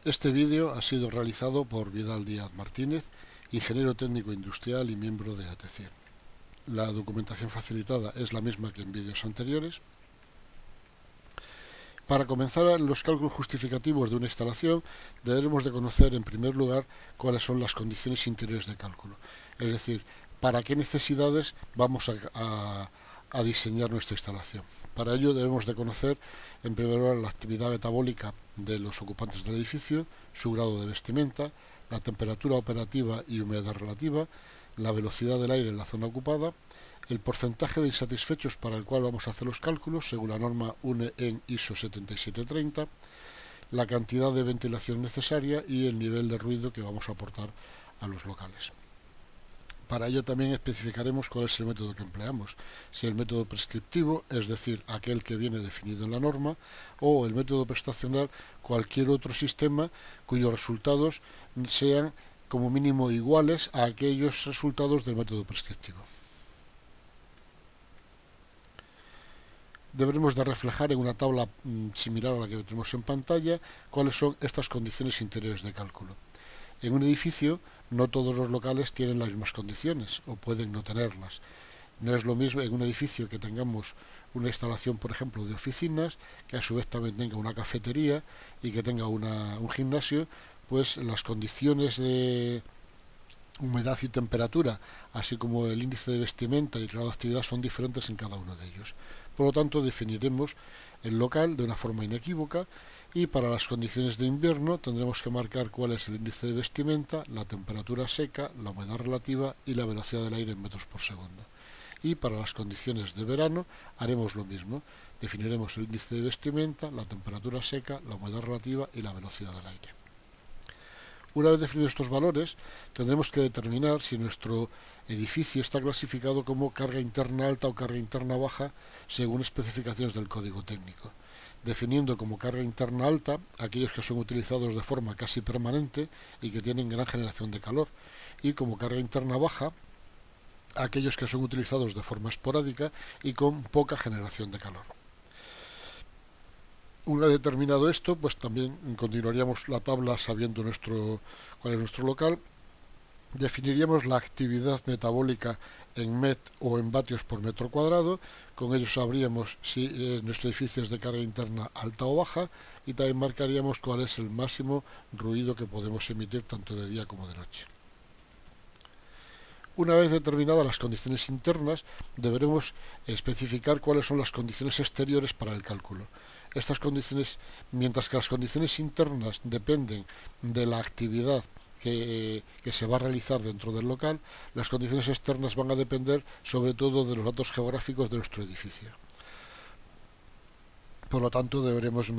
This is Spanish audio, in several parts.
Este vídeo ha sido realizado por Vidal Díaz Martínez, ingeniero técnico industrial y miembro de ATC. La documentación facilitada es la misma que en vídeos anteriores. Para comenzar los cálculos justificativos de una instalación, debemos de conocer en primer lugar cuáles son las condiciones interiores de cálculo. Es decir, para qué necesidades vamos a diseñar nuestra instalación. Para ello debemos de conocer en primer lugar la actividad metabólica de los ocupantes del edificio, su grado de vestimenta, la temperatura operativa y humedad relativa, la velocidad del aire en la zona ocupada, el porcentaje de insatisfechos para el cual vamos a hacer los cálculos según la norma UNE en ISO 7730, la cantidad de ventilación necesaria y el nivel de ruido que vamos a aportar a los locales. Para ello también especificaremos cuál es el método que empleamos, si el método prescriptivo, es decir, aquel que viene definido en la norma, o el método prestacional, cualquier otro sistema cuyos resultados sean como mínimo iguales a aquellos resultados del método prescriptivo. Deberemos de reflejar en una tabla similar a la que tenemos en pantalla cuáles son estas condiciones interiores de cálculo. En un edificio no todos los locales tienen las mismas condiciones o pueden no tenerlas. No es lo mismo en un edificio que tengamos una instalación, por ejemplo, de oficinas, que a su vez también tenga una cafetería y que tenga un gimnasio, pues las condiciones de humedad y temperatura, así como el índice de vestimenta y el grado de actividad son diferentes en cada uno de ellos. Por lo tanto, definiremos el local de una forma inequívoca y para las condiciones de invierno tendremos que marcar cuál es el índice de vestimenta, la temperatura seca, la humedad relativa y la velocidad del aire en metros por segundo. Y para las condiciones de verano haremos lo mismo. Definiremos el índice de vestimenta, la temperatura seca, la humedad relativa y la velocidad del aire. Una vez definidos estos valores, tendremos que determinar si nuestro edificio está clasificado como carga interna alta o carga interna baja según especificaciones del código técnico, definiendo como carga interna alta aquellos que son utilizados de forma casi permanente y que tienen gran generación de calor, y como carga interna baja aquellos que son utilizados de forma esporádica y con poca generación de calor. Una vez determinado esto, pues también continuaríamos la tabla sabiendo cuál es nuestro local. Definiríamos la actividad metabólica en MET o en vatios por metro cuadrado. Con ello sabríamos si nuestro edificio es de carga interna alta o baja, y también marcaríamos cuál es el máximo ruido que podemos emitir tanto de día como de noche. Una vez determinadas las condiciones internas, deberemos especificar cuáles son las condiciones exteriores para el cálculo. Estas condiciones, mientras que las condiciones internas dependen de la actividad que se va a realizar dentro del local, las condiciones externas van a depender sobre todo de los datos geográficos de nuestro edificio. Por lo tanto, deberemos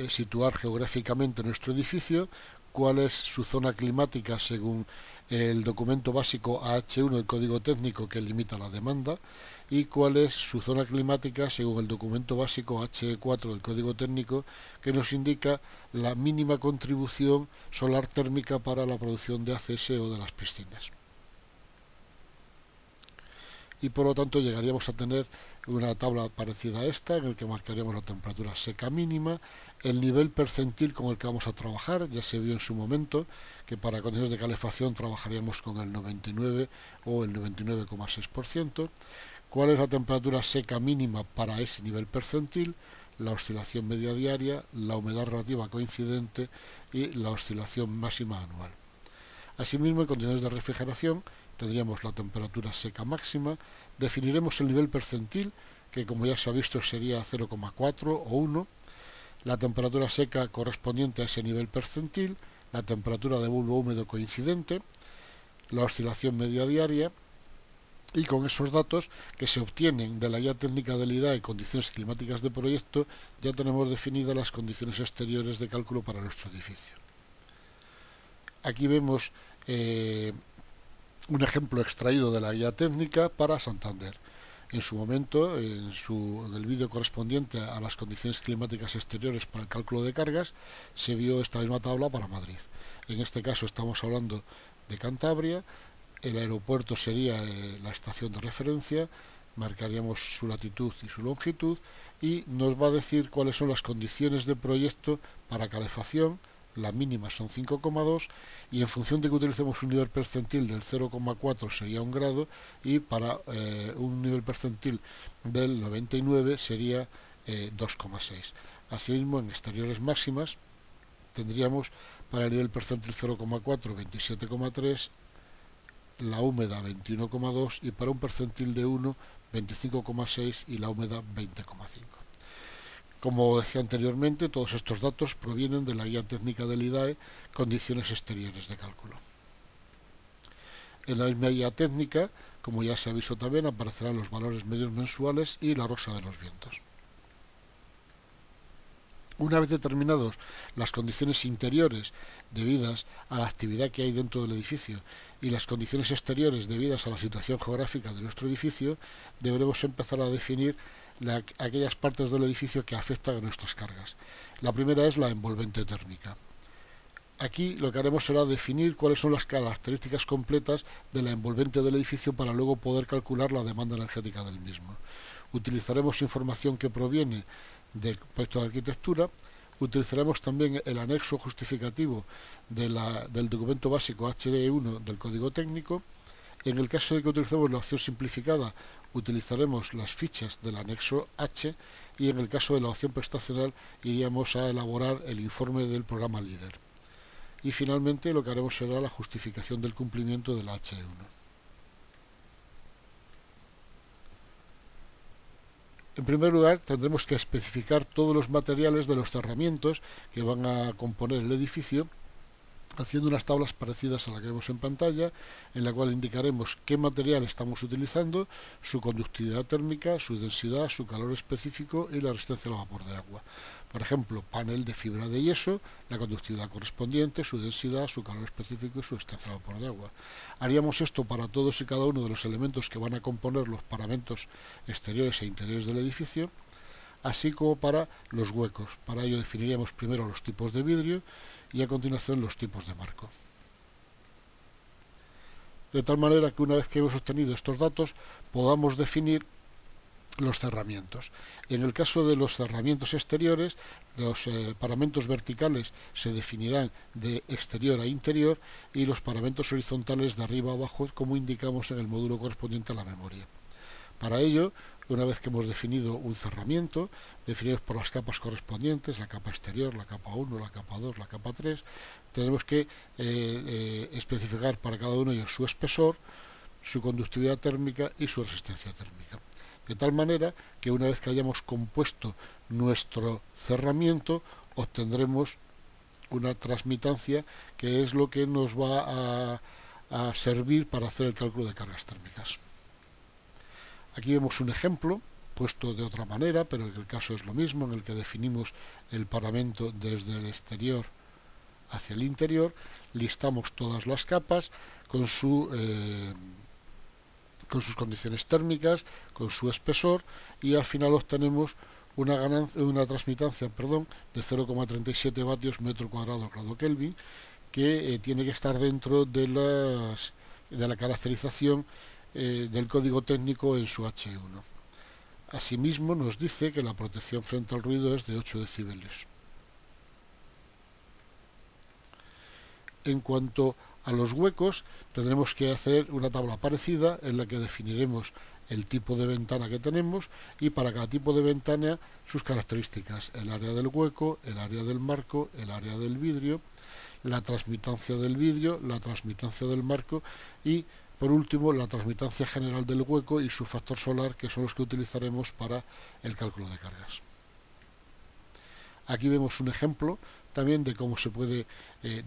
situar geográficamente nuestro edificio, cuál es su zona climática según el documento básico AH1 del código técnico que limita la demanda, y cuál es su zona climática según el documento básico HE4 del código técnico que nos indica la mínima contribución solar térmica para la producción de ACS o de las piscinas. Y por lo tanto llegaríamos a tener una tabla parecida a esta, en el que marcaríamos la temperatura seca mínima, el nivel percentil con el que vamos a trabajar. Ya se vio en su momento que para condiciones de calefacción trabajaríamos con el 99 o el 99,6%, cuál es la temperatura seca mínima para ese nivel percentil, la oscilación media diaria, la humedad relativa coincidente y la oscilación máxima anual. Asimismo, en condiciones de refrigeración tendríamos la temperatura seca máxima, definiremos el nivel percentil, que como ya se ha visto sería 0,4 o 1, la temperatura seca correspondiente a ese nivel percentil, la temperatura de bulbo húmedo coincidente, la oscilación media diaria, y con esos datos que se obtienen de la guía técnica del IDAE y condiciones climáticas de proyecto, ya tenemos definidas las condiciones exteriores de cálculo para nuestro edificio. Aquí vemos un ejemplo extraído de la guía técnica para Santander. En su momento, en el vídeo correspondiente a las condiciones climáticas exteriores para el cálculo de cargas, se vio esta misma tabla para Madrid. En este caso estamos hablando de Cantabria. El aeropuerto sería la estación de referencia, marcaríamos su latitud y su longitud, y nos va a decir cuáles son las condiciones de proyecto para calefacción, la mínima son 5,2 y en función de que utilicemos un nivel percentil del 0,4 sería 1 grado y para un nivel percentil del 99 sería 2,6. Asimismo, en exteriores máximas tendríamos para el nivel percentil 0,4 27,3, la húmeda 21,2 y para un percentil de 1 25,6 y la húmeda 20,5. Como decía anteriormente, todos estos datos provienen de la guía técnica del IDAE, condiciones exteriores de cálculo. En la misma guía técnica, como ya se ha visto también, aparecerán los valores medios mensuales y la rosa de los vientos. Una vez determinadas las condiciones interiores debidas a la actividad que hay dentro del edificio y las condiciones exteriores debidas a la situación geográfica de nuestro edificio, deberemos empezar a definir aquellas partes del edificio que afectan a nuestras cargas. La primera es la envolvente térmica. Aquí lo que haremos será definir cuáles son las características completas de la envolvente del edificio para luego poder calcular la demanda energética del mismo. Utilizaremos información que proviene del proyecto de arquitectura, utilizaremos también el anexo justificativo del documento básico HDE1 del código técnico. En el caso de que utilicemos la opción simplificada, utilizaremos las fichas del anexo H y en el caso de la opción prestacional iríamos a elaborar el informe del programa líder. Y finalmente lo que haremos será la justificación del cumplimiento de la HE1. En primer lugar, tendremos que especificar todos los materiales de los cerramientos que van a componer el edificio, haciendo unas tablas parecidas a la que vemos en pantalla, en la cual indicaremos qué material estamos utilizando, su conductividad térmica, su densidad, su calor específico y la resistencia al vapor de agua. Por ejemplo, panel de fibra de yeso, la conductividad correspondiente, su densidad, su calor específico y su resistencia al vapor de agua. Haríamos esto para todos y cada uno de los elementos que van a componer los paramentos exteriores e interiores del edificio, así como para los huecos. Para ello definiríamos primero los tipos de vidrio y a continuación los tipos de marco. De tal manera que una vez que hemos obtenido estos datos podamos definir los cerramientos. En el caso de los cerramientos exteriores, los paramentos verticales se definirán de exterior a interior y los paramentos horizontales de arriba a abajo, como indicamos en el módulo correspondiente a la memoria. Para ello, una vez que hemos definido un cerramiento, definimos por las capas correspondientes, la capa exterior, la capa 1, la capa 2, la capa 3, tenemos que especificar para cada uno de ellos su espesor, su conductividad térmica y su resistencia térmica. De tal manera que una vez que hayamos compuesto nuestro cerramiento, obtendremos una transmitancia que es lo que nos va a servir para hacer el cálculo de cargas térmicas. Aquí vemos un ejemplo puesto de otra manera, pero en el caso es lo mismo, en el que definimos el paramento desde el exterior hacia el interior, listamos todas las capas con sus condiciones térmicas, con su espesor y al final obtenemos una transmitancia de 0,37 vatios metro cuadrado grado Kelvin, que tiene que estar dentro de la caracterización del código técnico en su H1. Asimismo, nos dice que la protección frente al ruido es de 8 decibelios. En cuanto a los huecos, tendremos que hacer una tabla parecida en la que definiremos el tipo de ventana que tenemos y para cada tipo de ventana sus características, el área del hueco, el área del marco, el área del vidrio, la transmitancia del vidrio, la transmitancia del marco y por último la transmitancia general del hueco y su factor solar, que son los que utilizaremos para el cálculo de cargas. Aquí vemos un ejemplo también de cómo se puede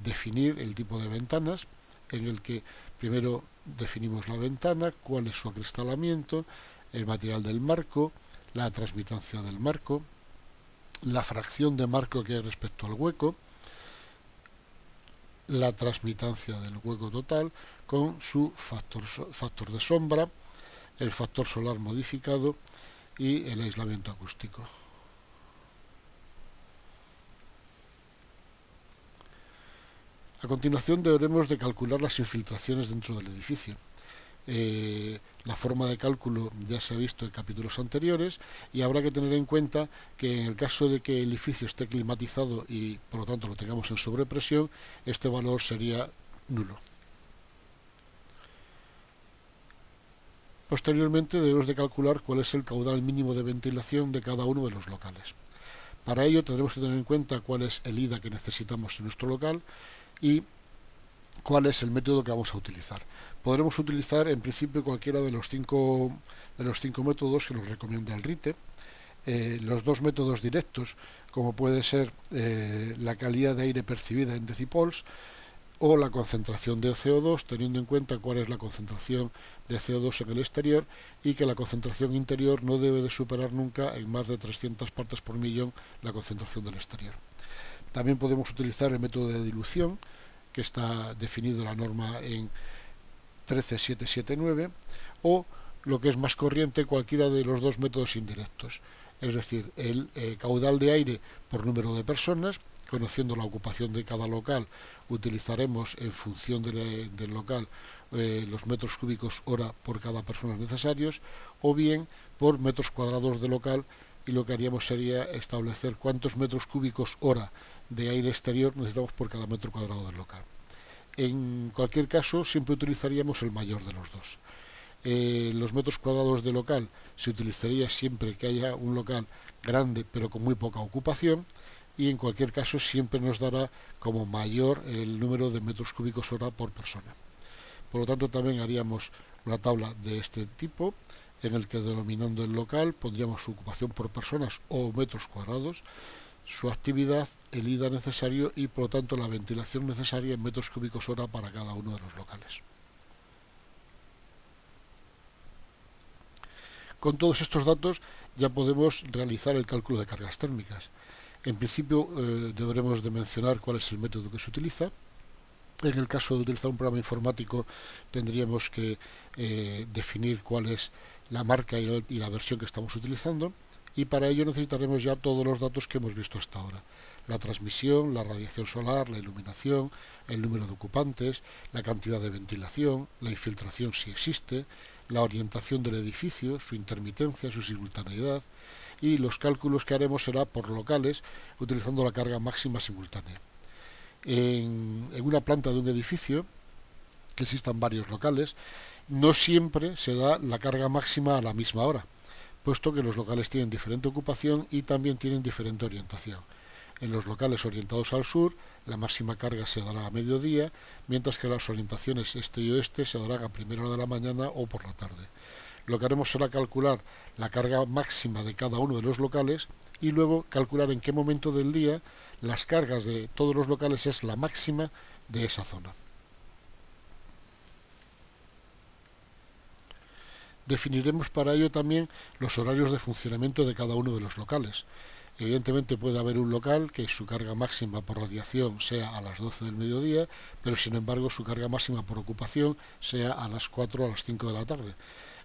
definir el tipo de ventanas, en el que primero definimos la ventana, cuál es su acristalamiento, el material del marco, la transmitancia del marco, la fracción de marco que hay respecto al hueco, la transmitancia del hueco total con su factor de sombra, el factor solar modificado y el aislamiento acústico. A continuación deberemos de calcular las infiltraciones dentro del edificio. La forma de cálculo ya se ha visto en capítulos anteriores y habrá que tener en cuenta que en el caso de que el edificio esté climatizado y por lo tanto lo tengamos en sobrepresión, este valor sería nulo. Posteriormente debemos de calcular cuál es el caudal mínimo de ventilación de cada uno de los locales. Para ello tendremos que tener en cuenta cuál es el IDA que necesitamos en nuestro local y cuál es el método que vamos a utilizar. Podremos utilizar en principio cualquiera de los cinco métodos que nos recomienda el RITE. Los dos métodos directos, como puede ser la calidad de aire percibida en decipols o la concentración de CO2, teniendo en cuenta cuál es la concentración de CO2 en el exterior y que la concentración interior no debe de superar nunca en más de 300 partes por millón la concentración del exterior. También podemos utilizar el método de dilución, que está definido en la norma en 13779, o lo que es más corriente, cualquiera de los dos métodos indirectos, es decir, el caudal de aire por número de personas. Conociendo la ocupación de cada local, utilizaremos en función del local los metros cúbicos hora por cada persona necesarios, o bien por metros cuadrados de local, y lo que haríamos sería establecer cuántos metros cúbicos hora de aire exterior necesitamos por cada metro cuadrado del local. En cualquier caso, siempre utilizaríamos el mayor de los dos. Los metros cuadrados de local se utilizaría siempre que haya un local grande pero con muy poca ocupación, y en cualquier caso siempre nos dará como mayor el número de metros cúbicos hora por persona. Por lo tanto, también haríamos una tabla de este tipo en el que, denominando el local, pondríamos su ocupación por personas o metros cuadrados, su actividad, el IDA necesario y por lo tanto la ventilación necesaria en metros cúbicos hora para cada uno de los locales. Con todos estos datos ya podemos realizar el cálculo de cargas térmicas. En principio deberemos de mencionar cuál es el método que se utiliza. En el caso de utilizar un programa informático tendríamos que definir cuál es la marca y la versión que estamos utilizando, y para ello necesitaremos ya todos los datos que hemos visto hasta ahora: la transmisión, la radiación solar, la iluminación, el número de ocupantes, la cantidad de ventilación, la infiltración si existe, la orientación del edificio, su intermitencia, su simultaneidad, y los cálculos que haremos será por locales utilizando la carga máxima simultánea. En una planta de un edificio que existan varios locales, no siempre se da la carga máxima a la misma hora, puesto que los locales tienen diferente ocupación y también tienen diferente orientación. En los locales orientados al sur, la máxima carga se dará a mediodía, mientras que las orientaciones este y oeste se darán a primera hora de la mañana o por la tarde. Lo que haremos será calcular la carga máxima de cada uno de los locales y luego calcular en qué momento del día las cargas de todos los locales es la máxima de esa zona. Definiremos para ello también los horarios de funcionamiento de cada uno de los locales. Evidentemente puede haber un local que su carga máxima por radiación sea a las 12 del mediodía, pero sin embargo su carga máxima por ocupación sea a las 4 o a las 5 de la tarde.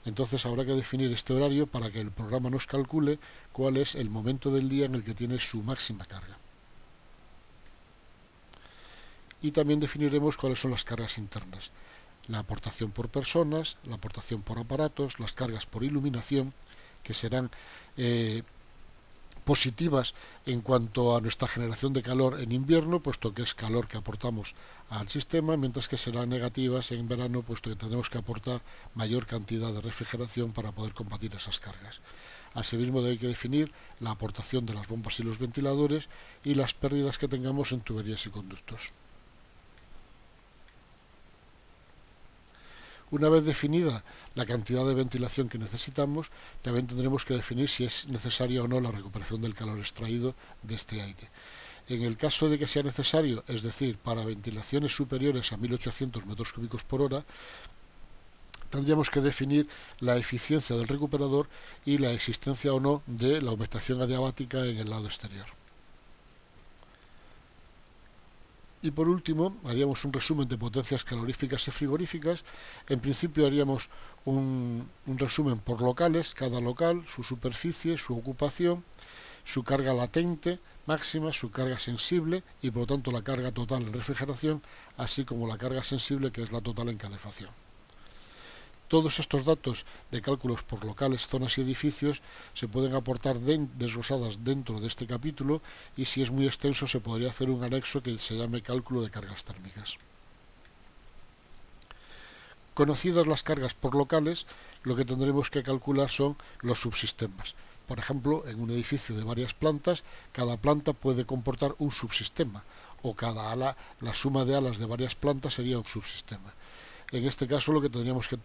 Entonces habrá que definir este horario para que el programa nos calcule cuál es el momento del día en el que tiene su máxima carga. Y también definiremos cuáles son las cargas internas: la aportación por personas, la aportación por aparatos, las cargas por iluminación, que serán positivas en cuanto a nuestra generación de calor en invierno, puesto que es calor que aportamos al sistema, mientras que serán negativas en verano, puesto que tendremos que aportar mayor cantidad de refrigeración para poder combatir esas cargas. Asimismo, hay que definir la aportación de las bombas y los ventiladores y las pérdidas que tengamos en tuberías y conductos. Una vez definida la cantidad de ventilación que necesitamos, también tendremos que definir si es necesaria o no la recuperación del calor extraído de este aire. En el caso de que sea necesario, es decir, para ventilaciones superiores a 1800 metros cúbicos por hora, tendríamos que definir la eficiencia del recuperador y la existencia o no de la humectación adiabática en el lado exterior. Y por último, haríamos un resumen de potencias caloríficas y frigoríficas. En principio haríamos un resumen por locales, cada local, su superficie, su ocupación, su carga latente máxima, su carga sensible y por lo tanto la carga total en refrigeración, así como la carga sensible, que es la total en calefacción. Todos estos datos de cálculos por locales, zonas y edificios se pueden aportar desglosadas dentro de este capítulo, y si es muy extenso se podría hacer un anexo que se llame cálculo de cargas térmicas. Conocidas las cargas por locales, lo que tendremos que calcular son los subsistemas. Por ejemplo, en un edificio de varias plantas, cada planta puede comportar un subsistema, o cada ala, la suma de alas de varias plantas sería un subsistema. En este caso, lo que tendríamos que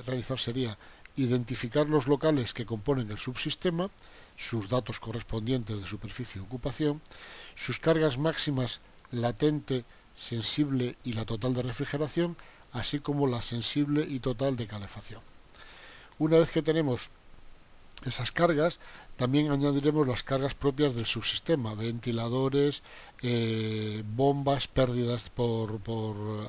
realizar sería identificar los locales que componen el subsistema, sus datos correspondientes de superficie y ocupación, sus cargas máximas latente, sensible y la total de refrigeración, así como la sensible y total de calefacción. Una vez que tenemos esas cargas, también añadiremos las cargas propias del subsistema, ventiladores, bombas, pérdidas por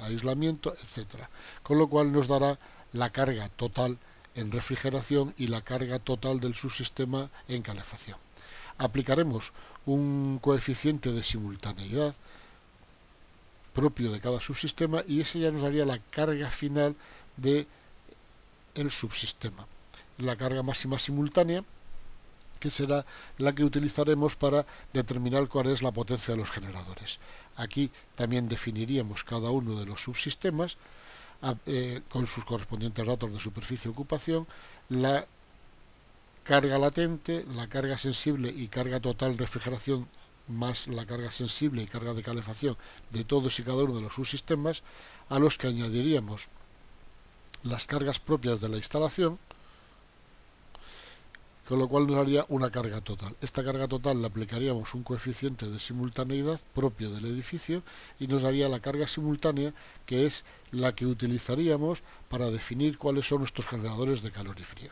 aislamiento, etc. Con lo cual nos dará la carga total en refrigeración y la carga total del subsistema en calefacción. Aplicaremos un coeficiente de simultaneidad propio de cada subsistema, y ese ya nos daría la carga final del subsistema. La carga máxima simultánea, que será la que utilizaremos para determinar cuál es la potencia de los generadores. Aquí también definiríamos cada uno de los subsistemas con sus correspondientes datos de superficie y ocupación, la carga latente, la carga sensible y carga total de refrigeración, más la carga sensible y carga de calefacción de todos y cada uno de los subsistemas, a los que añadiríamos las cargas propias de la instalación, con lo cual nos daría una carga total. Esta carga total le aplicaríamos un coeficiente de simultaneidad propio del edificio y nos daría la carga simultánea, que es la que utilizaríamos para definir cuáles son nuestros generadores de calor y frío.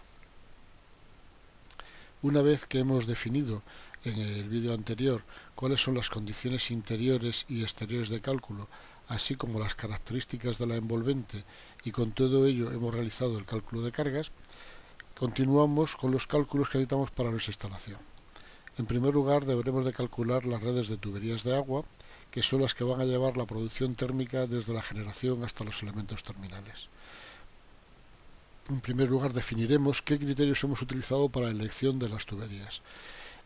Una vez que hemos definido en el vídeo anterior cuáles son las condiciones interiores y exteriores de cálculo, así como las características de la envolvente, y con todo ello hemos realizado el cálculo de cargas, continuamos con los cálculos que necesitamos para nuestra instalación. En primer lugar, deberemos de calcular las redes de tuberías de agua, que son las que van a llevar la producción térmica desde la generación hasta los elementos terminales. En primer lugar, definiremos qué criterios hemos utilizado para la elección de las tuberías.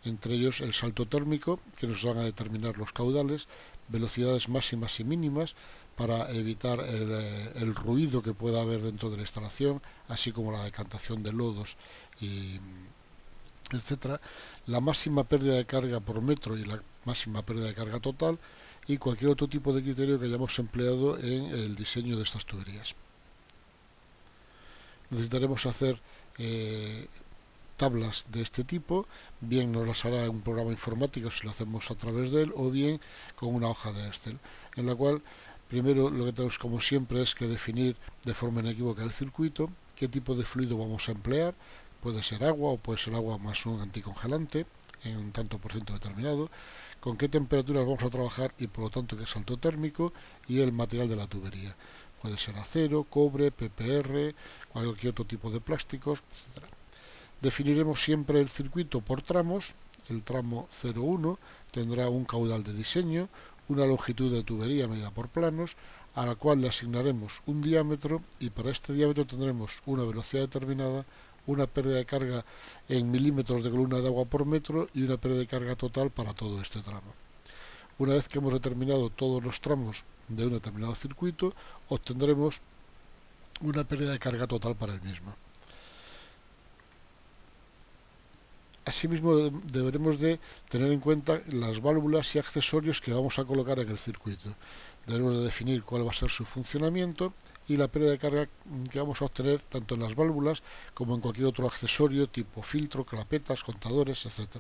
Entre ellos el salto térmico, que nos van a determinar los caudales, velocidades máximas y mínimas para evitar el ruido que pueda haber dentro de la instalación, así como la decantación de lodos, etc. La máxima pérdida de carga por metro y la máxima pérdida de carga total, y cualquier otro tipo de criterio que hayamos empleado en el diseño de estas tuberías. Necesitaremos hacer tablas de este tipo, bien nos las hará un programa informático si lo hacemos a través de él, o bien con una hoja de Excel, en la cual primero lo que tenemos, como siempre, es que definir de forma inequívoca el circuito, qué tipo de fluido vamos a emplear, puede ser agua o puede ser agua más un anticongelante en un tanto por ciento determinado, con qué temperaturas vamos a trabajar y por lo tanto qué salto térmico, y el material de la tubería. Puede ser acero, cobre, PPR, cualquier otro tipo de plásticos, etc. Definiremos siempre el circuito por tramos. El tramo 01 tendrá un caudal de diseño, una longitud de tubería medida por planos, a la cual le asignaremos un diámetro, y para este diámetro tendremos una velocidad determinada, una pérdida de carga en milímetros de columna de agua por metro y una pérdida de carga total para todo este tramo. Una vez que hemos determinado todos los tramos de un determinado circuito, obtendremos una pérdida de carga total para el mismo. Asimismo, deberemos de tener en cuenta las válvulas y accesorios que vamos a colocar en el circuito. Debemos de definir cuál va a ser su funcionamiento y la pérdida de carga que vamos a obtener tanto en las válvulas como en cualquier otro accesorio tipo filtro, clapetas, contadores, etc.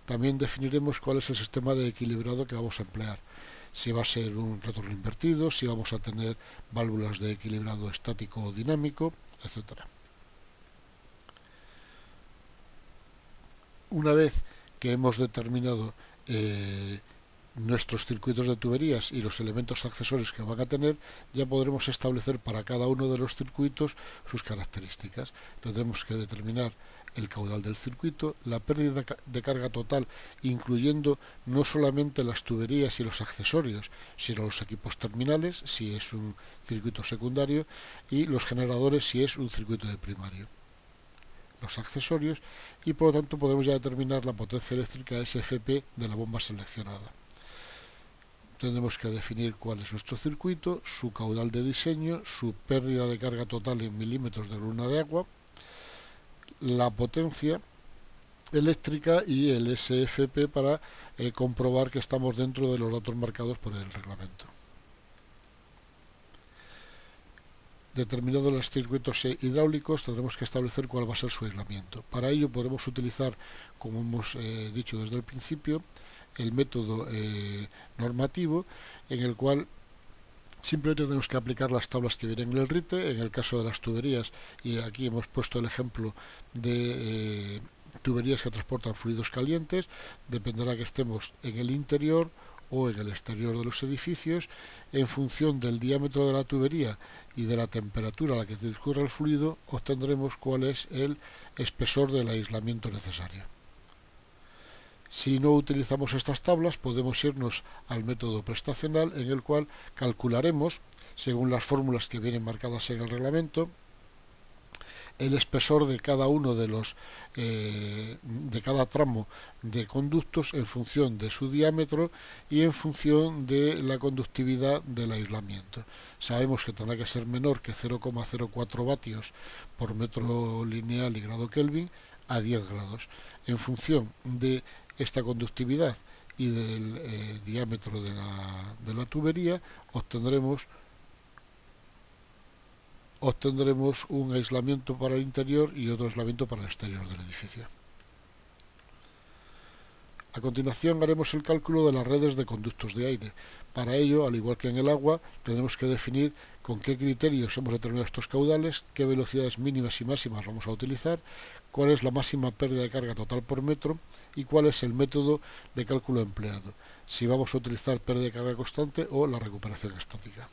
También definiremos cuál es el sistema de equilibrado que vamos a emplear. Si va a ser un retorno invertido, si vamos a tener válvulas de equilibrado estático o dinámico, etc. Una vez que hemos determinado nuestros circuitos de tuberías y los elementos accesorios que van a tener, ya podremos establecer para cada uno de los circuitos sus características. Tendremos que determinar el caudal del circuito, la pérdida de carga total, incluyendo no solamente las tuberías y los accesorios, sino los equipos terminales, si es un circuito secundario, y los generadores, si es un circuito de primario. Los accesorios, y por lo tanto podemos ya determinar la potencia eléctrica SFP de la bomba seleccionada. Tendremos que definir cuál es nuestro circuito, su caudal de diseño, su pérdida de carga total en milímetros de luna de agua, la potencia eléctrica y el SFP para comprobar que estamos dentro de los datos marcados por el reglamento. Determinados los circuitos hidráulicos, tendremos que establecer cuál va a ser su aislamiento. Para ello podemos utilizar, como hemos dicho desde el principio, el método normativo, en el cual simplemente tenemos que aplicar las tablas que vienen en el RITE. En el caso de las tuberías, y aquí hemos puesto el ejemplo de tuberías que transportan fluidos calientes, dependerá que estemos en el interior o en el exterior de los edificios. En función del diámetro de la tubería y de la temperatura a la que discurre el fluido, obtendremos cuál es el espesor del aislamiento necesario. Si no utilizamos estas tablas, podemos irnos al método prestacional, en el cual calcularemos, según las fórmulas que vienen marcadas en el reglamento, el espesor de cada uno de cada tramo de conductos en función de su diámetro y en función de la conductividad del aislamiento. Sabemos que tendrá que ser menor que 0,04 vatios por metro lineal y grado Kelvin a 10 grados. En función de esta conductividad y del diámetro de la tubería, obtendremos un aislamiento para el interior y otro aislamiento para el exterior del edificio. A continuación haremos el cálculo de las redes de conductos de aire. Para ello, al igual que en el agua, tendremos que definir con qué criterios hemos determinado estos caudales, qué velocidades mínimas y máximas vamos a utilizar, cuál es la máxima pérdida de carga total por metro y cuál es el método de cálculo empleado, si vamos a utilizar pérdida de carga constante o la recuperación estática.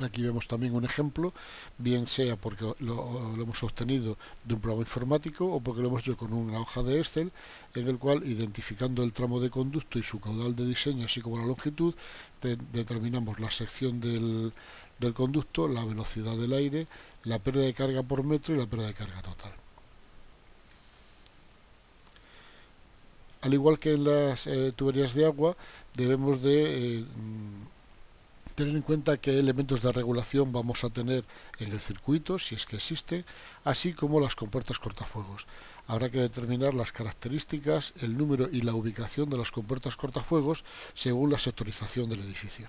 Aquí vemos también un ejemplo, bien sea porque lo hemos obtenido de un programa informático o porque lo hemos hecho con una hoja de Excel, en el cual, identificando el tramo de conducto y su caudal de diseño, así como la longitud, determinamos la sección del conducto, la velocidad del aire, la pérdida de carga por metro y la pérdida de carga total. Al igual que en las tuberías de agua, debemos de tener en cuenta qué elementos de regulación vamos a tener en el circuito, si es que existen, así como las compuertas cortafuegos. Habrá que determinar las características, el número y la ubicación de las compuertas cortafuegos según la sectorización del edificio.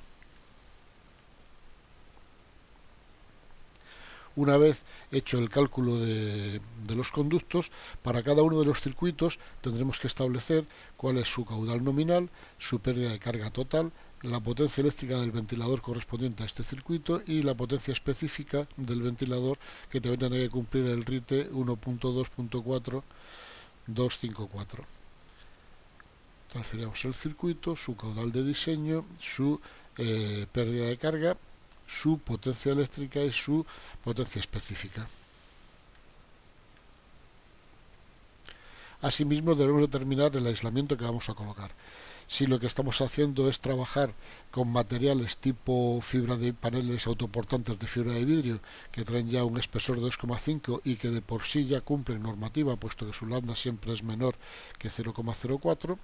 Una vez hecho el cálculo de los conductos, para cada uno de los circuitos tendremos que establecer cuál es su caudal nominal, su pérdida de carga total, la potencia eléctrica del ventilador correspondiente a este circuito y la potencia específica del ventilador, que también tendrá que cumplir el RITE 1.2.4.254. Transferimos el circuito, su caudal de diseño, su pérdida de carga, su potencia eléctrica y su potencia específica. Asimismo, debemos determinar el aislamiento que vamos a colocar. Si lo que estamos haciendo es trabajar con materiales tipo fibra de paneles autoportantes de fibra de vidrio, que traen ya un espesor de 2,5 y que de por sí ya cumplen normativa, puesto que su lambda siempre es menor que 0,04,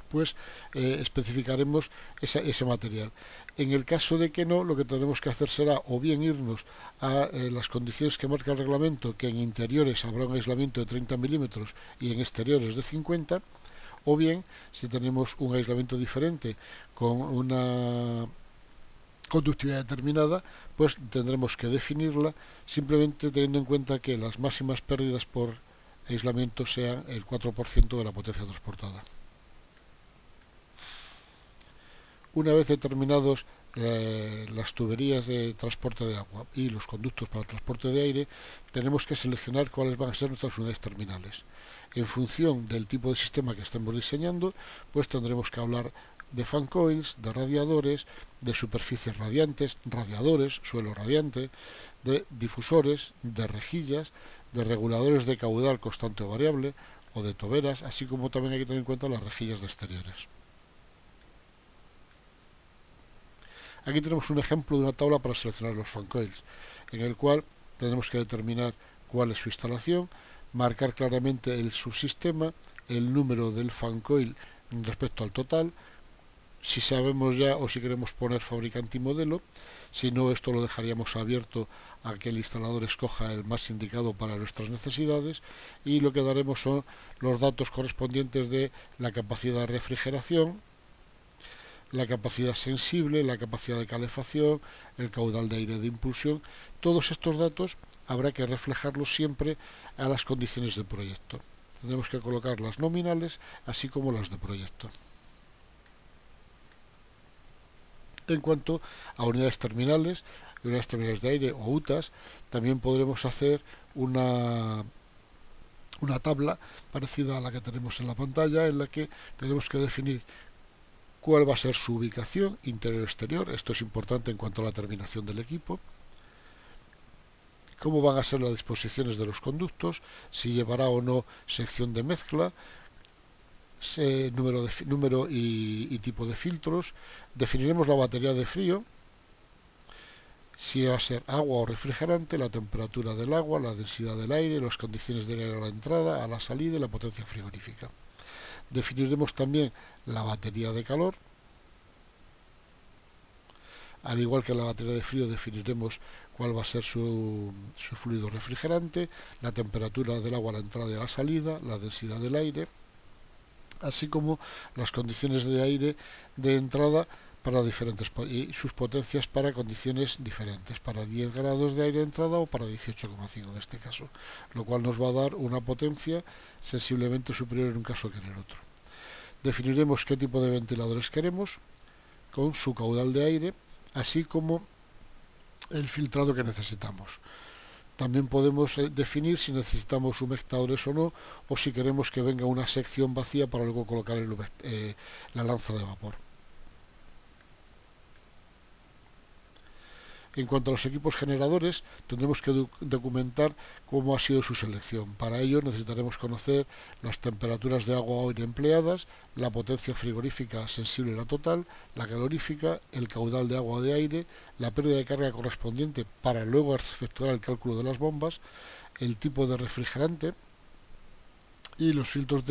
pues especificaremos ese material. En el caso de que no, lo que tendremos que hacer será o bien irnos a las condiciones que marca el reglamento, que en interiores habrá un aislamiento de 30 milímetros y en exteriores de 50, o bien, si tenemos un aislamiento diferente con una conductividad determinada, pues tendremos que definirla, simplemente teniendo en cuenta que las máximas pérdidas por aislamiento sean el 4% de la potencia transportada. Una vez determinados las tuberías de transporte de agua y los conductos para el transporte de aire, tenemos que seleccionar cuáles van a ser nuestras unidades terminales. En función del tipo de sistema que estemos diseñando, pues tendremos que hablar de fan coils, de radiadores, de superficies radiantes, radiadores, suelo radiante, de difusores, de rejillas, de reguladores de caudal constante o variable, o de toberas, así como también hay que tener en cuenta las rejillas de exteriores. Aquí tenemos un ejemplo de una tabla para seleccionar los fan coils, en el cual tenemos que determinar cuál es su instalación, marcar claramente el subsistema, el número del fan coil respecto al total, si sabemos ya o si queremos poner fabricante y modelo. Si no, esto lo dejaríamos abierto a que el instalador escoja el más indicado para nuestras necesidades, y lo que daremos son los datos correspondientes de la capacidad de refrigeración, la capacidad sensible, la capacidad de calefacción, el caudal de aire de impulsión. Todos estos datos habrá que reflejarlos siempre a las condiciones del proyecto. Tenemos que colocar las nominales así como las de proyecto. En cuanto a unidades terminales de aire o UTAs, también podremos hacer una tabla parecida a la que tenemos en la pantalla, en la que tenemos que definir cuál va a ser su ubicación interior-exterior. Esto es importante en cuanto a la terminación del equipo. Cómo van a ser las disposiciones de los conductos, si llevará o no sección de mezcla, número y tipo de filtros. Definiremos la batería de frío, si va a ser agua o refrigerante, la temperatura del agua, la densidad del aire, las condiciones del aire a la entrada, a la salida y la potencia frigorífica. Definiremos también la batería de calor. Al igual que la batería de frío, definiremos cuál va a ser su fluido refrigerante, la temperatura del agua a la entrada y a la salida, la densidad del aire, así como las condiciones de aire de entrada para diferentes y sus potencias para condiciones diferentes, para 10 grados de aire de entrada o para 18,5 en este caso, lo cual nos va a dar una potencia sensiblemente superior en un caso que en el otro. Definiremos qué tipo de ventiladores queremos con su caudal de aire, así como el filtrado que necesitamos. También podemos definir si necesitamos humectadores o no, o si queremos que venga una sección vacía para luego colocar la lanza de vapor. En cuanto a los equipos generadores, tendremos que documentar cómo ha sido su selección. Para ello necesitaremos conocer las temperaturas de agua o aire empleadas, la potencia frigorífica sensible a la total, la calorífica, el caudal de agua o de aire, la pérdida de carga correspondiente para luego efectuar el cálculo de las bombas, el tipo de refrigerante y los filtros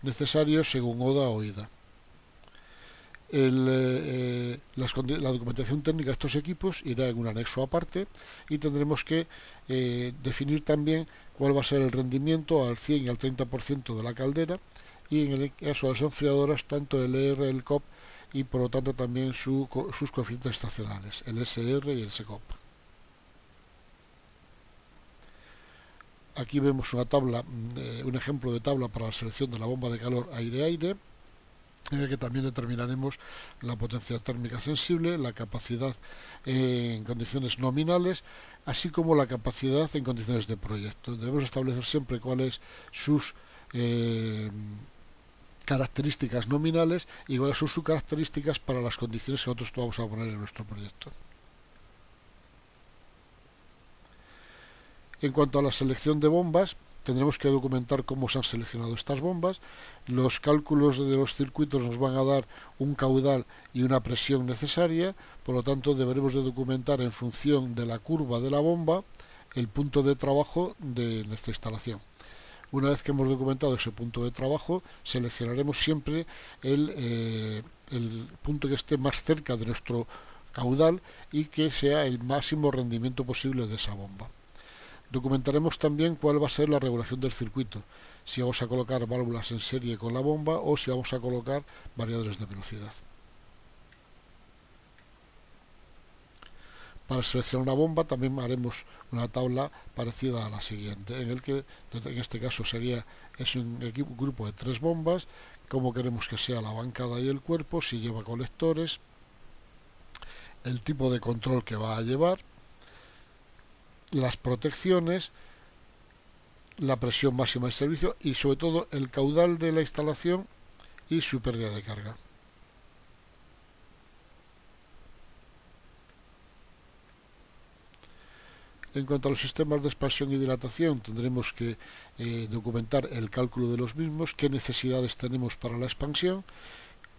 necesarios según ODA o IDA. La documentación técnica de estos equipos irá en un anexo aparte, y tendremos que definir también cuál va a ser el rendimiento al 100 y al 30% de la caldera, y en el caso de las enfriadoras tanto el ER, el COP, y por lo tanto también sus coeficientes estacionales, el SR y el SCOP. Aquí vemos una tabla, un ejemplo de tabla para la selección de la bomba de calor aire-aire, en el que también determinaremos la potencia térmica sensible, la capacidad en condiciones nominales, así como la capacidad en condiciones de proyecto. Debemos establecer siempre cuáles sus características nominales y cuáles son sus características para las condiciones que nosotros vamos a poner en nuestro proyecto. En cuanto a la selección de bombas, tendremos que documentar cómo se han seleccionado estas bombas. Los cálculos de los circuitos nos van a dar un caudal y una presión necesaria, por lo tanto deberemos de documentar en función de la curva de la bomba el punto de trabajo de nuestra instalación. Una vez que hemos documentado ese punto de trabajo, seleccionaremos siempre el punto que esté más cerca de nuestro caudal y que sea el máximo rendimiento posible de esa bomba. Documentaremos también cuál va a ser la regulación del circuito, si vamos a colocar válvulas en serie con la bomba o si vamos a colocar variadores de velocidad. Para seleccionar una bomba también haremos una tabla parecida a la siguiente, en el que en este caso es un grupo de 3 bombas, cómo queremos que sea la bancada y el cuerpo, si lleva colectores, el tipo de control que va a llevar, las protecciones, la presión máxima de servicio y sobre todo el caudal de la instalación y su pérdida de carga. En cuanto a los sistemas de expansión y dilatación, tendremos que documentar el cálculo de los mismos, qué necesidades tenemos para la expansión,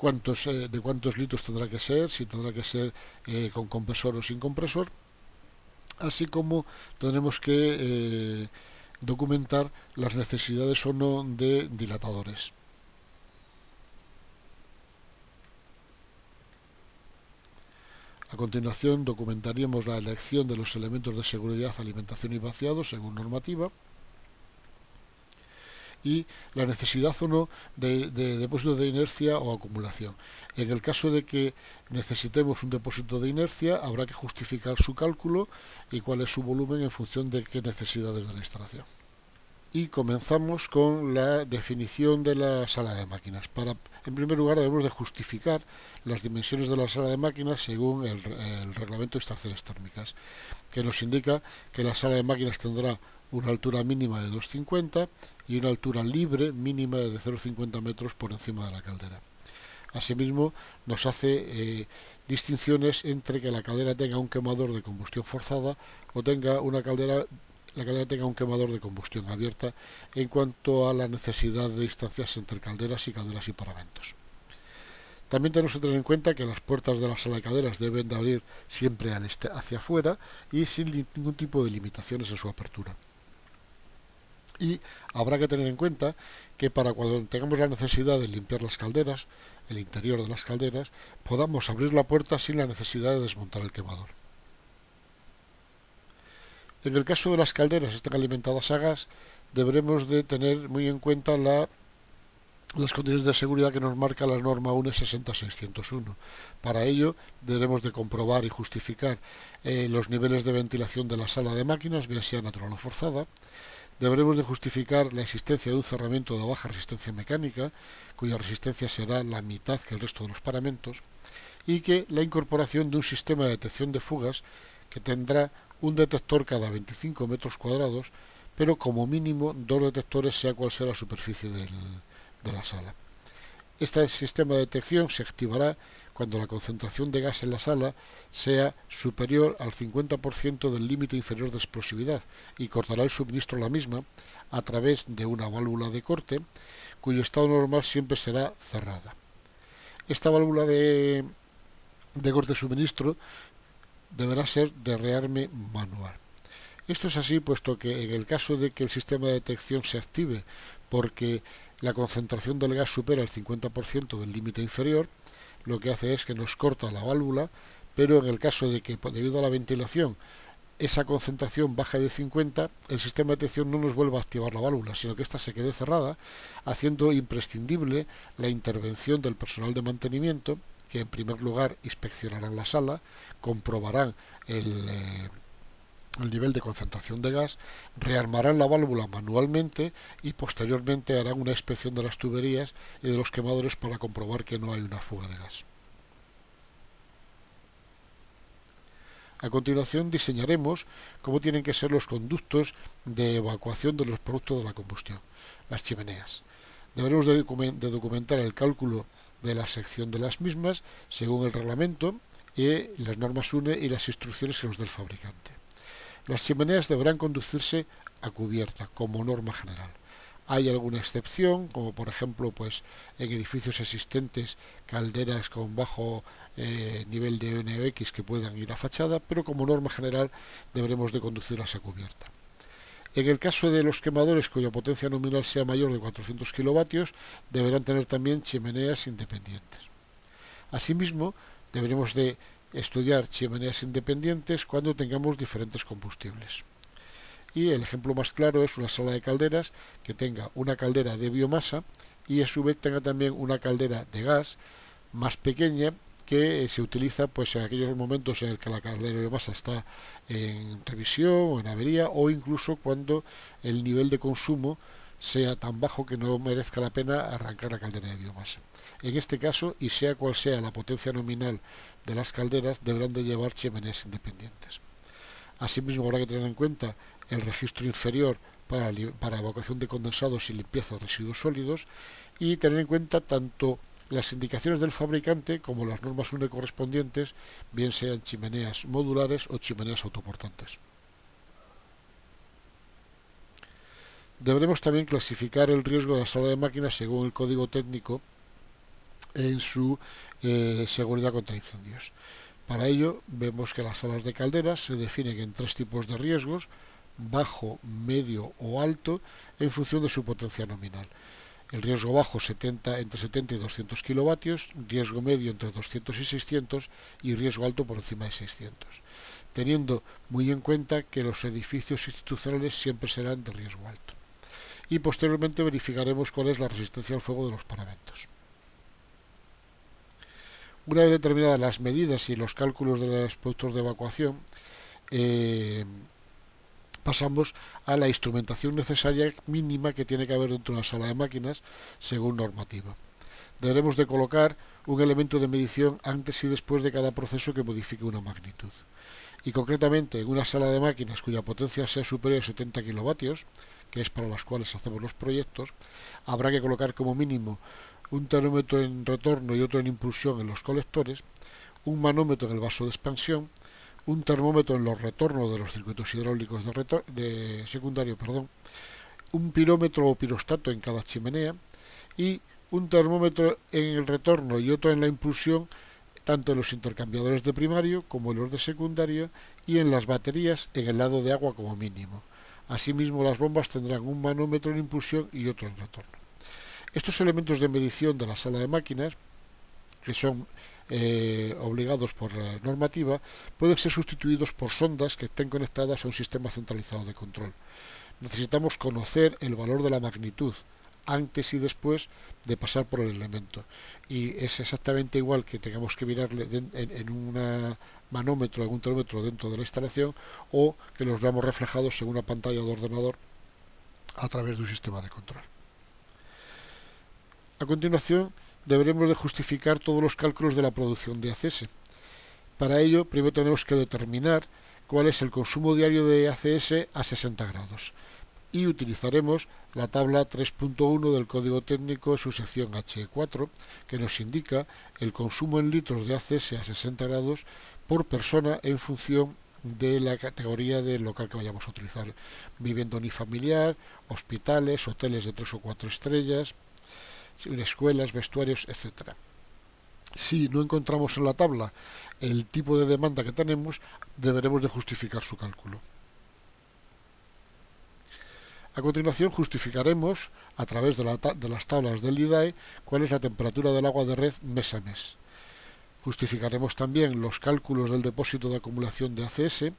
de cuántos litros tendrá que ser, si tendrá que ser con compresor o sin compresor, así como tendremos que documentar las necesidades o no de dilatadores. A continuación documentaríamos la elección de los elementos de seguridad, alimentación y vaciado según normativa, y la necesidad o no de depósito de inercia o acumulación. En el caso de que necesitemos un depósito de inercia, habrá que justificar su cálculo y cuál es su volumen en función de qué necesidades de la instalación. Y comenzamos con la definición de la sala de máquinas. En primer lugar, debemos de justificar las dimensiones de la sala de máquinas según el reglamento de instalaciones térmicas, que nos indica que la sala de máquinas tendrá una altura mínima de 2,50 y una altura libre mínima de 0,50 metros por encima de la caldera. Asimismo, nos hace distinciones entre que la caldera tenga un quemador de combustión forzada o tenga la caldera tenga un quemador de combustión abierta en cuanto a la necesidad de distancias entre calderas y paramentos. También tenemos que tener en cuenta que las puertas de la sala de calderas deben de abrir siempre hacia afuera y sin ningún tipo de limitaciones en su apertura. Y habrá que tener en cuenta que para cuando tengamos la necesidad de limpiar las calderas, el interior de las calderas, podamos abrir la puerta sin la necesidad de desmontar el quemador. En el caso de las calderas que estén alimentadas a gas, deberemos de tener muy en cuenta las condiciones de seguridad que nos marca la norma UNE 60601. Para ello, deberemos de comprobar y justificar los niveles de ventilación de la sala de máquinas, bien sea natural o forzada. Deberemos de justificar la existencia de un cerramiento de baja resistencia mecánica, cuya resistencia será la mitad que el resto de los paramentos, y que la incorporación de un sistema de detección de fugas que tendrá un detector cada 25 metros cuadrados, pero como mínimo 2 detectores sea cual sea la superficie de la sala. Este sistema de detección se activará cuando la concentración de gas en la sala sea superior al 50% del límite inferior de explosividad y cortará el suministro a la misma a través de una válvula de corte cuyo estado normal siempre será cerrada. Esta válvula de corte de suministro deberá ser de rearme manual. Esto es así puesto que en el caso de que el sistema de detección se active porque la concentración del gas supera el 50% del límite inferior, lo que hace es que nos corta la válvula, pero en el caso de que debido a la ventilación esa concentración baje de 50, el sistema de detección no nos vuelva a activar la válvula, sino que ésta se quede cerrada, haciendo imprescindible la intervención del personal de mantenimiento, que en primer lugar inspeccionarán la sala, comprobarán el nivel de concentración de gas, rearmarán la válvula manualmente y posteriormente harán una inspección de las tuberías y de los quemadores para comprobar que no hay una fuga de gas. A continuación diseñaremos cómo tienen que ser los conductos de evacuación de los productos de la combustión, las chimeneas. Deberemos de documentar el cálculo de la sección de las mismas según el reglamento y las normas UNE y las instrucciones que nos dé el fabricante. Las chimeneas deberán conducirse a cubierta como norma general. Hay alguna excepción, como por ejemplo pues en edificios existentes calderas con bajo nivel de NOx que puedan ir a fachada, pero como norma general deberemos de conducirlas a cubierta. En el caso de los quemadores cuya potencia nominal sea mayor de 400 kilovatios, deberán tener también chimeneas independientes. Asimismo, deberemos de estudiar chimeneas independientes cuando tengamos diferentes combustibles. Y el ejemplo más claro es una sala de calderas que tenga una caldera de biomasa y a su vez tenga también una caldera de gas más pequeña que se utiliza pues en aquellos momentos en el que la caldera de biomasa está en revisión o en avería, o incluso cuando el nivel de consumo sea tan bajo que no merezca la pena arrancar la caldera de biomasa. En este caso, y sea cual sea la potencia nominal de las calderas, deberán de llevar chimeneas independientes. Asimismo, habrá que tener en cuenta el registro inferior para evacuación de condensados y limpieza de residuos sólidos, y tener en cuenta tanto las indicaciones del fabricante como las normas UNE correspondientes, bien sean chimeneas modulares o chimeneas autoportantes. Deberemos también clasificar el riesgo de la sala de máquinas según el código técnico en su seguridad contra incendios. Para ello, vemos que las salas de calderas se definen en tres tipos de riesgos: bajo, medio o alto, en función de su potencia nominal. El riesgo bajo entre 70 y 200 kilovatios, riesgo medio entre 200 y 600 y riesgo alto por encima de 600, teniendo muy en cuenta que los edificios institucionales siempre serán de riesgo alto. Y posteriormente verificaremos cuál es la resistencia al fuego de los paramentos. Una vez determinadas las medidas y los cálculos de los productos de evacuación, pasamos a la instrumentación necesaria mínima que tiene que haber dentro de una sala de máquinas según normativa. Deberemos de colocar un elemento de medición antes y después de cada proceso que modifique una magnitud. Y concretamente en una sala de máquinas cuya potencia sea superior a 70 kilovatios, que es para las cuales hacemos los proyectos, habrá que colocar como mínimo un termómetro en retorno y otro en impulsión en los colectores, un manómetro en el vaso de expansión, un termómetro en los retornos de los circuitos hidráulicos de secundario, un pirómetro o pirostato en cada chimenea y un termómetro en el retorno y otro en la impulsión, tanto en los intercambiadores de primario como en los de secundario, y en las baterías en el lado de agua como mínimo. Asimismo, las bombas tendrán un manómetro en impulsión y otro en retorno. Estos elementos de medición de la sala de máquinas, que son obligados por la normativa, pueden ser sustituidos por sondas que estén conectadas a un sistema centralizado de control. Necesitamos conocer el valor de la magnitud antes y después de pasar por el elemento, y es exactamente igual que tengamos que mirarle en un manómetro, algún termómetro dentro de la instalación, o que los veamos reflejados en una pantalla de ordenador a través de un sistema de control. A continuación, deberemos de justificar todos los cálculos de la producción de ACS. Para ello, primero tenemos que determinar cuál es el consumo diario de ACS a 60 grados. Y utilizaremos la tabla 3.1 del código técnico en su sección H4, que nos indica el consumo en litros de ACS a 60 grados por persona en función de la categoría del local que vayamos a utilizar: vivienda unifamiliar, hospitales, hoteles de 3 o 4 estrellas, escuelas, vestuarios, etc. Si no encontramos en la tabla el tipo de demanda que tenemos, deberemos de justificar su cálculo. A continuación, justificaremos a través de las tablas del IDAE cuál es la temperatura del agua de red mes a mes. Justificaremos también los cálculos del depósito de acumulación de ACS,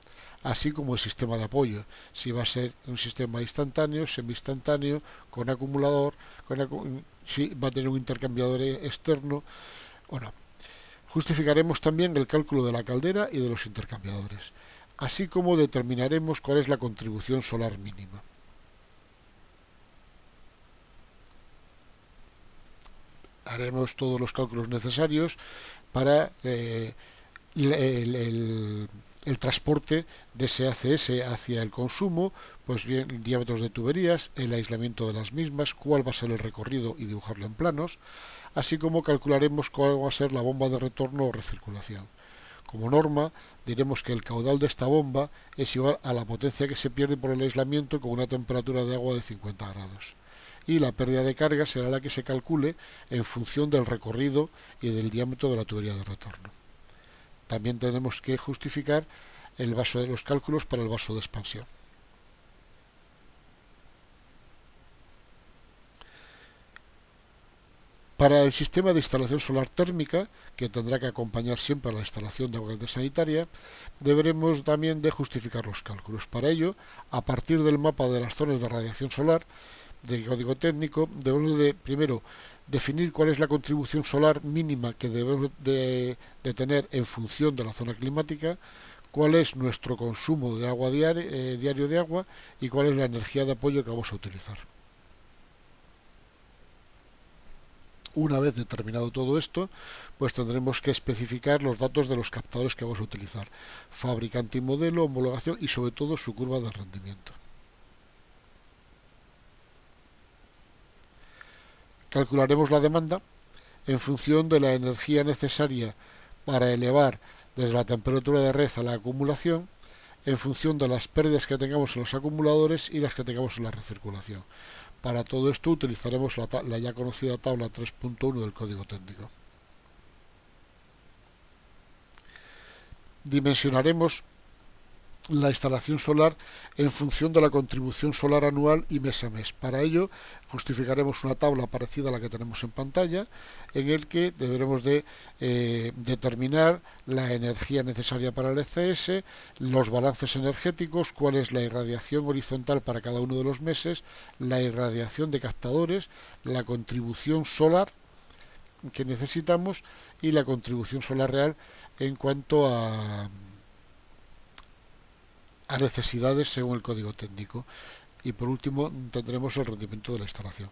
así como el sistema de apoyo, si va a ser un sistema instantáneo, semi-instantáneo, con acumulador, si va a tener un intercambiador externo o no. Justificaremos también el cálculo de la caldera y de los intercambiadores, así como determinaremos cuál es la contribución solar mínima. Haremos todos los cálculos necesarios para el transporte de ese ACS hacia el consumo, pues bien, diámetros de tuberías, el aislamiento de las mismas, cuál va a ser el recorrido y dibujarlo en planos, así como calcularemos cuál va a ser la bomba de retorno o recirculación. Como norma, diremos que el caudal de esta bomba es igual a la potencia que se pierde por el aislamiento con una temperatura de agua de 50 grados. Y la pérdida de carga será la que se calcule en función del recorrido y del diámetro de la tubería de retorno. También tenemos que justificar el vaso de los cálculos para el vaso de expansión. Para el sistema de instalación solar térmica, que tendrá que acompañar siempre a la instalación de agua sanitaria, deberemos también de justificar los cálculos. Para ello, a partir del mapa de las zonas de radiación solar de código técnico, debemos de primero definir cuál es la contribución solar mínima que debemos de tener en función de la zona climática, cuál es nuestro consumo de agua diario de agua y cuál es la energía de apoyo que vamos a utilizar. Una vez determinado todo esto, pues tendremos que especificar los datos de los captadores que vamos a utilizar: fabricante y modelo, homologación y sobre todo su curva de rendimiento. Calcularemos la demanda en función de la energía necesaria para elevar desde la temperatura de red a la acumulación en función de las pérdidas que tengamos en los acumuladores y las que tengamos en la recirculación. Para todo esto utilizaremos la ya conocida tabla 3.1 del código técnico. Dimensionaremos la instalación solar en función de la contribución solar anual y mes a mes. Para ello justificaremos una tabla parecida a la que tenemos en pantalla, en el que deberemos de determinar la energía necesaria para el ECS, los balances energéticos, cuál es la irradiación horizontal para cada uno de los meses, la irradiación de captadores, la contribución solar que necesitamos y la contribución solar real en cuanto a necesidades según el código técnico. Y por último tendremos el rendimiento de la instalación.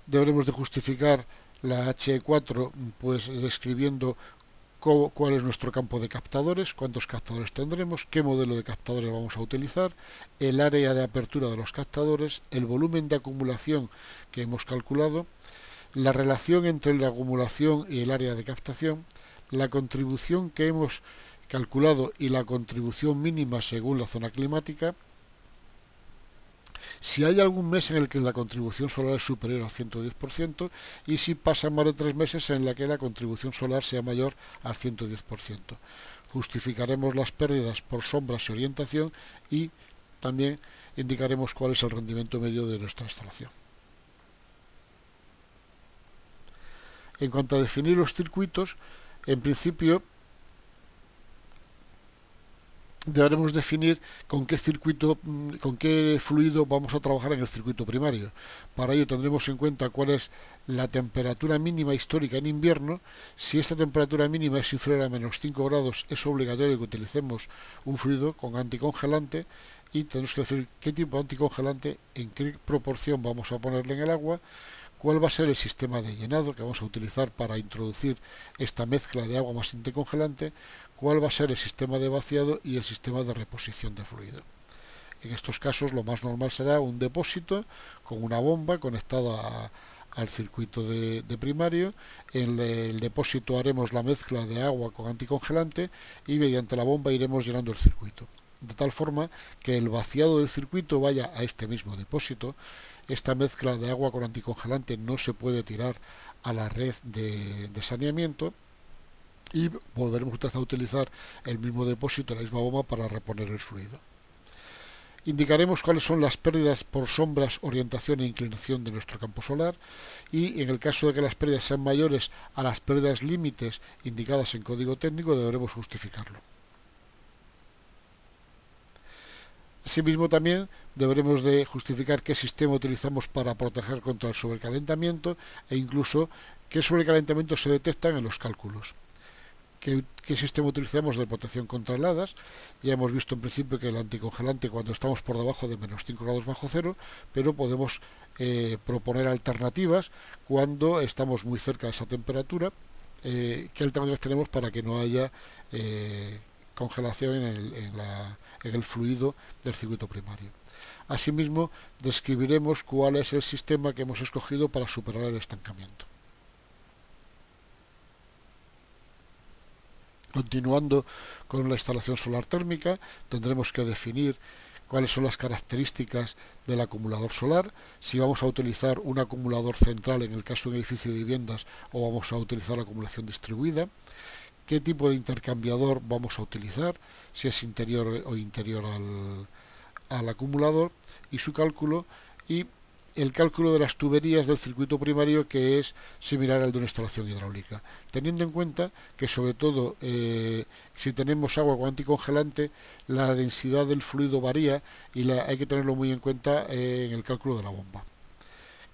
Deberemos de justificar la HE4 pues describiendo cuál es nuestro campo de captadores, cuántos captadores tendremos, qué modelo de captadores vamos a utilizar, el área de apertura de los captadores, el volumen de acumulación que hemos calculado, la relación entre la acumulación y el área de captación, la contribución que hemos calculado y la contribución mínima según la zona climática. Si hay algún mes en el que la contribución solar es superior al 110% y si pasan más de 3 meses en la que la contribución solar sea mayor al 110%. Justificaremos las pérdidas por sombras y orientación y también indicaremos cuál es el rendimiento medio de nuestra instalación. En cuanto a definir los circuitos, en principio deberemos definir con qué circuito, con qué fluido vamos a trabajar en el circuito primario. Para ello tendremos en cuenta cuál es la temperatura mínima histórica en invierno. Si esta temperatura mínima es inferior a menos 5 grados, es obligatorio que utilicemos un fluido con anticongelante y tenemos que decir qué tipo de anticongelante, en qué proporción vamos a ponerle en el agua, cuál va a ser el sistema de llenado que vamos a utilizar para introducir esta mezcla de agua más anticongelante, cuál va a ser el sistema de vaciado y el sistema de reposición de fluido. En estos casos lo más normal será un depósito con una bomba conectada al circuito de primario. En el depósito haremos la mezcla de agua con anticongelante y mediante la bomba iremos llenando el circuito, de tal forma que el vaciado del circuito vaya a este mismo depósito. Esta mezcla de agua con anticongelante no se puede tirar a la red de saneamiento y volveremos a utilizar el mismo depósito, la misma bomba para reponer el fluido. Indicaremos cuáles son las pérdidas por sombras, orientación e inclinación de nuestro campo solar y en el caso de que las pérdidas sean mayores a las pérdidas límites indicadas en código técnico deberemos justificarlo. Asimismo también deberemos de justificar qué sistema utilizamos para proteger contra el sobrecalentamiento e incluso qué sobrecalentamiento se detectan en los cálculos. ¿Qué sistema utilizamos de protección contra heladas? Ya hemos visto en principio que el anticongelante cuando estamos por debajo de menos 5 grados bajo cero, pero podemos proponer alternativas cuando estamos muy cerca de esa temperatura. ¿Qué alternativas tenemos para que no haya congelación en el fluido del circuito primario? Asimismo, describiremos cuál es el sistema que hemos escogido para superar el estancamiento. Continuando con la instalación solar térmica, tendremos que definir cuáles son las características del acumulador solar, si vamos a utilizar un acumulador central en el caso de un edificio de viviendas o vamos a utilizar la acumulación distribuida, qué tipo de intercambiador vamos a utilizar, si es interior o interior al acumulador y su cálculo, y el cálculo de las tuberías del circuito primario, que es similar al de una instalación hidráulica, teniendo en cuenta que sobre todo si tenemos agua con anticongelante la densidad del fluido varía y hay que tenerlo muy en cuenta en el cálculo de la bomba.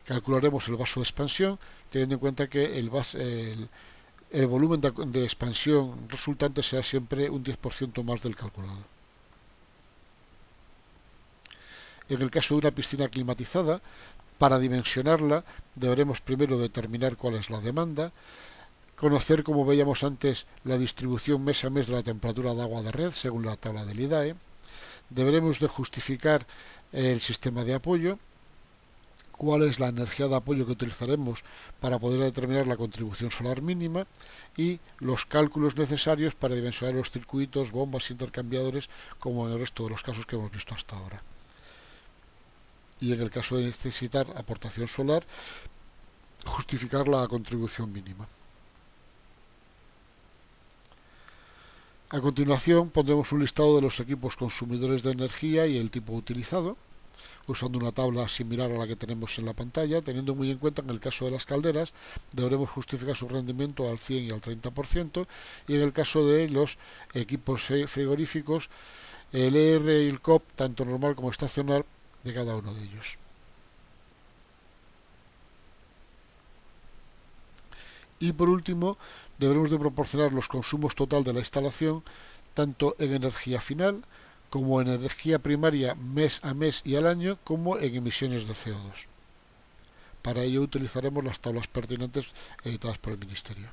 Calcularemos el vaso de expansión teniendo en cuenta que el volumen de expansión resultante será siempre un 10% más del calculado. En el caso de una piscina climatizada, para dimensionarla deberemos primero determinar cuál es la demanda, conocer, como veíamos antes, la distribución mes a mes de la temperatura de agua de red según la tabla del IDAE. Deberemos de justificar el sistema de apoyo, cuál es la energía de apoyo que utilizaremos para poder determinar la contribución solar mínima y los cálculos necesarios para dimensionar los circuitos, bombas, intercambiadores, como en el resto de los casos que hemos visto hasta ahora. Y en el caso de necesitar aportación solar, justificar la contribución mínima. A continuación pondremos un listado de los equipos consumidores de energía y el tipo utilizado, usando una tabla similar a la que tenemos en la pantalla, teniendo muy en cuenta en el caso de las calderas deberemos justificar su rendimiento al 100 y al 30%, y en el caso de los equipos frigoríficos el ER y el COP, tanto normal como estacional, de cada uno de ellos. Y por último, deberemos de proporcionar los consumos total de la instalación, tanto en energía final, como en energía primaria mes a mes y al año, como en emisiones de CO2. Para ello utilizaremos las tablas pertinentes editadas por el Ministerio.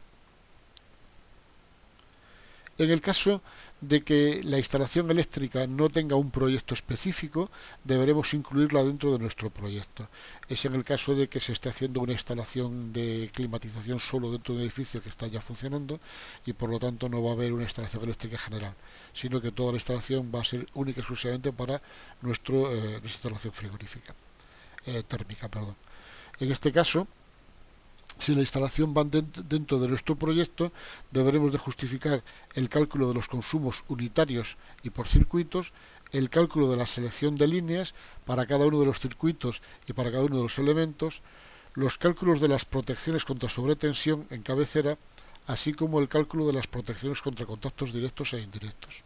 En el caso de que la instalación eléctrica no tenga un proyecto específico, deberemos incluirla dentro de nuestro proyecto. Es en el caso de que se esté haciendo una instalación de climatización solo dentro de un edificio que está ya funcionando y por lo tanto no va a haber una instalación eléctrica general, sino que toda la instalación va a ser única y exclusivamente para nuestra instalación frigorífica, térmica, perdón. En este caso, si la instalación va dentro de nuestro proyecto, deberemos de justificar el cálculo de los consumos unitarios y por circuitos, el cálculo de la selección de líneas para cada uno de los circuitos y para cada uno de los elementos, los cálculos de las protecciones contra sobretensión en cabecera, así como el cálculo de las protecciones contra contactos directos e indirectos.